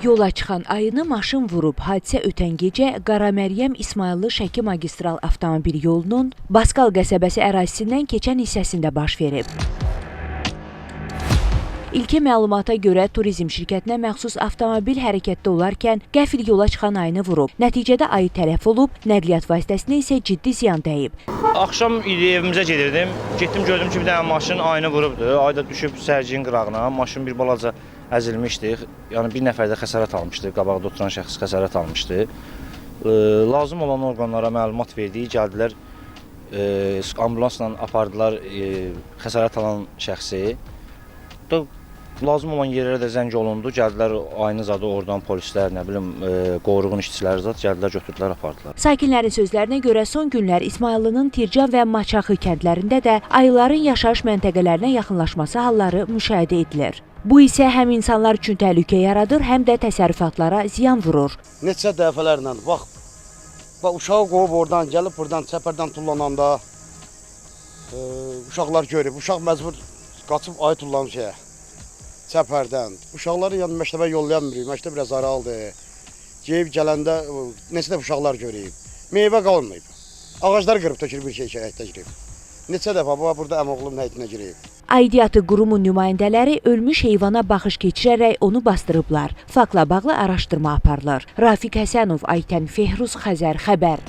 Yola çıxan ayını maşın vurub. Hadisə ötən gecə Qaraməryəm İsmayıllı Şəki magistral avtomobil yolunun Baskal qəsəbəsi ərazisindən keçən hissəsində baş verib. İlkin məlumata görə turizm şirkətinə məxsus avtomobil hərəkətdə olarkən qəfil yola çıxan ayını vurub. Nəticədə ayı tələf olub, nəqliyyat vasitəsinə isə ciddi ziyan dəyib. Axşam evimizə gedirdim. Getdim gördüm ki, bir dənə maşın ayını vurubdu. Ayda düşüb sərciyin qırağına. Maşın bir balaca əzilmişdi. Yəni bir nəfər də xəsarət almışdı. Qabaqda oturan şəxs xəsarət almışdı. Lazım olan orqanlara məlumat verdik. Gəldilər, ambulansla apardılar xəsarət alan şəxsi. Lazım olan yerlərə də zəng olundu. Gəldilər, ayını zadı oradan polislər, nə bilim, qoruğun işçiləri zad gəldilər, götürdülər, apardılar. Sakinlərin sözlərinə görə son günlər İsmayıllının Tircan və Maçaxı kəndlərində də ayıların yaşayış məntəqələrinə yaxınlaşması halları müşahidə edilir. Bu isə həm insanlar üçün təhlükə yaradır, həm də təsərrüfatlara ziyan vurur. Neçə dəfələrlə, bax, uşağı qovub oradan, gəlib buradan, çəpərdən tullananda uşaqlar görüb, uşaq məcbur qaçıb ayı tullanıb şeyə. Çəpərdən. Uşaqları yəni məktəbə yollayamırıq, məktəb biraz aralıdır. Geyib gələndə neçə də uşaqlar görəyib. Meyvə qalmayıb. Ağaclar qırıb tökülüb bir şey həyətə girib. Neçə dəfə burada əmoğlum həyətinə girib. Aidiyyatı qurumun nümayəndələri ölmüş heyvana baxış keçirərək onu bastırıblar. Faktla bağlı araşdırma aparılır. Rafiq Həsənov, Aytən Fehruz, Xəzər xəbər.